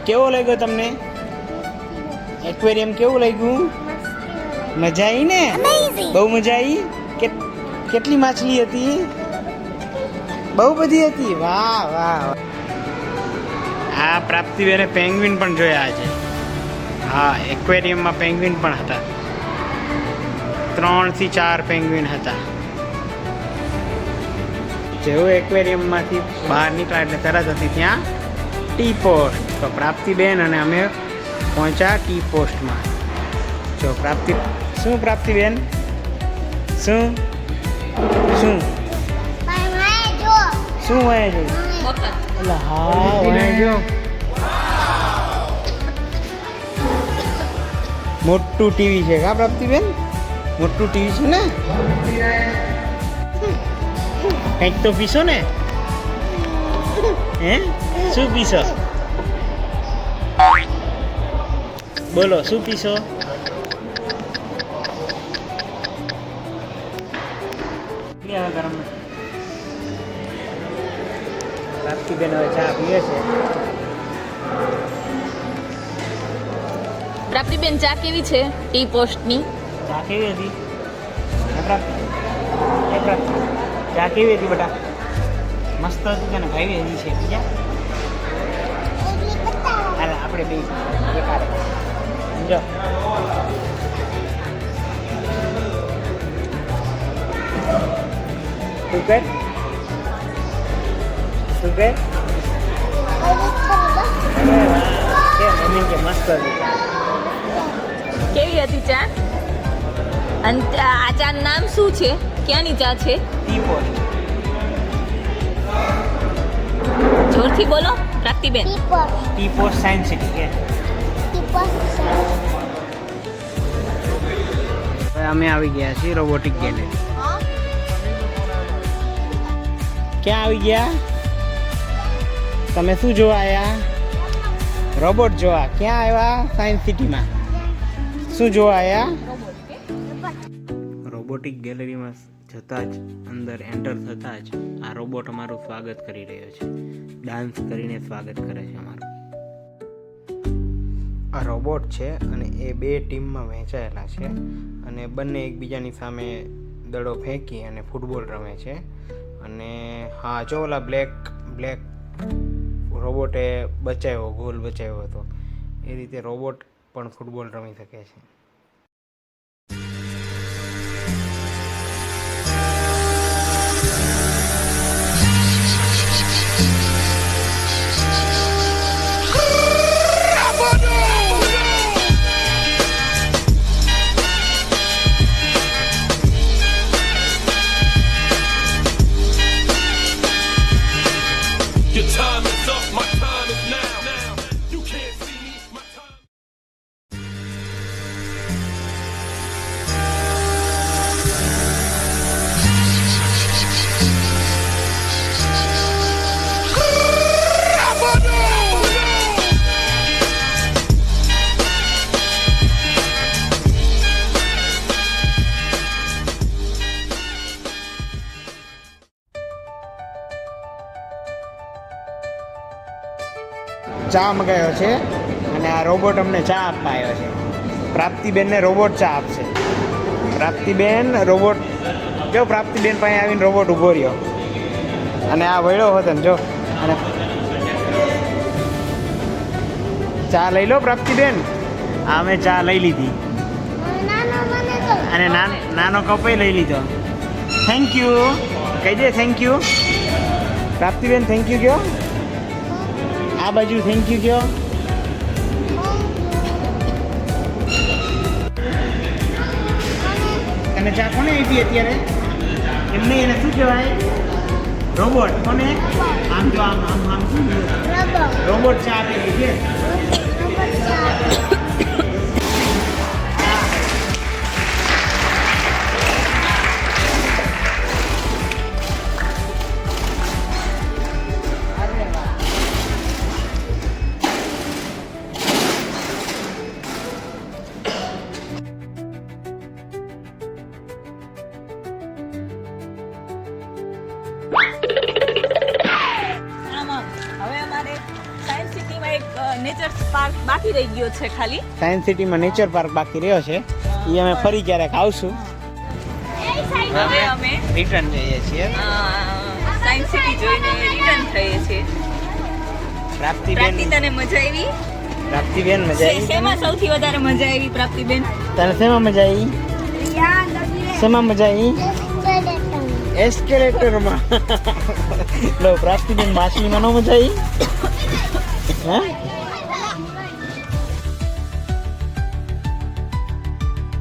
કેવો લાગ્યો તમને? એક્વેરિયમ કેવું લાગ્યું? મજા આવી ને? બહુ મજા આવી. કેટલી માછલી હતી? બહુ બધી હતી. વાહ વાહ. આ પ્રાપ્તિબેને પેંગ્વિન પણ જોયા છે. હા, એક્વેરિયમમાં પેંગ્વિન પણ હતા. 3 થી 4 પેંગ્વિન હતા. જેવું એક્વેરિયમમાંથી બહાર નીકળ્યા એટલે તરત હતી ત્યાં ટી પોસ્ટ. તો પ્રાપ્તિબેન અને અમે પહોંચ્યા ટી પોસ્ટમાં. જો શું પ્રાપ્તિબેન? શું શું શું હોય છે? એટલે હા હોય જો મોટું ટીવી છે કા પ્રાપ્તિબેન? મોટું ટીવી છે ને? કંઈક તો પીશો ને? હે? શું પીશો? બોલો શું પીશો? ગરમ પ્રાપ્તિબેન હવે ચા પીએ છે. પ્રાપ્તિબેન ચા કેવી છે ટી પોસ્ટની? ચા કેવી હતી? ચા કેવી હતી બેટા? મસ્ત હતી તને ભાઈ એવી છે બીજા? હાલ આપણે બે એકારે સમજો. તું કે મમ્મી કે મસ્ત હતી. કેવી હતી ચા? અને આ ચા નામ શું છે? ક્યાંની ચા છે? T post. જોરથી બોલો પ્રાપ્તિબેન. ટી પોસ્ટ સાયન્સ સિટી કે. હવે અમે આવી ગયા છીએ રોબોટિક ગેલેરી. ક્યાં આવી ગયા? તમે શું જોવા આવ્યા? રોબોટ જોવા. ક્યાં આવ્યા? સાયન્સ સિટીમાં. શું જોવા આવ્યા? રોબોટિક ગેલેરીમાં જતાં જ અંદર એન્ટર થતાં જ આ રોબોટ અમારું સ્વાગત કરી રહ્યો છે. ડાન્સ કરીને સ્વાગત કરે છે અમારું. આ રોબોટ છે અને એ 2 ટીમમાં વહેંચાયેલા છે અને બંને એકબીજાની સામે દડો ફેંકી અને ફૂટબોલ રમે છે. અને હા જો ઓલા બ્લેક રોબોટે બચાવ્યો, ગોલ બચાવ્યો હતો. એ રીતે રોબોટ પણ ફૂટબોલ રમી શકે છે. ચા મગાવ્યો છે અને આ રોબોટ અમને ચા આપવા આવ્યો છે. પ્રાપ્તિબેનને રોબોટ ચા આપશે. પ્રાપ્તિબેન રોબોટ જો પ્રાપ્તિબેન પાસે આવીને રોબોટ ઊભો રહ્યો અને આ વળ્યો હતો ને જો. અને ચા લઈ લો પ્રાપ્તિબેન. આ અમે ચા લઈ લીધી અને નાનો કપ લઈ લીધો. થેન્ક યુ કહી દે. થેન્ક યુ પ્રાપ્તિબેન. થેન્ક યુ કયો. આ બાજુ થેન્ક યુ કયો. અને ચા કોને આપી અત્યારે? એમને એને શું કહેવાય? રોબોટ. કોને? આમ જો આમ આમ આમ શું રોબોટ ચા આપેલી છે. હવે અમારે સાયન્સ સિટીમાં એક નેચર પાર્ક બાકી રહી ગયો છે ખાલી. સાયન્સ સિટીમાં નેચર પાર્ક બાકી રહ્યો છે, એ અમે ફરી ક્યારેક આવશું. હવે અમે રિટર્ન જઈએ છીએ. સાયન્સ સિટી જોઈને રિટર્ન થઈએ છીએ. પ્રાપ્તિબેન, તને મજા આવી? પ્રાપ્તિબેન મજા આવી? શેમાં સૌથી વધારે મજા આવી પ્રાપ્તિબેન? તને શેમાં મજા આવી? શેમાં મજા આવી? એસ્કેલેટરમાં. લો પ્રાપ્તિબેન, માછલીમાં ન મજા આવી? હા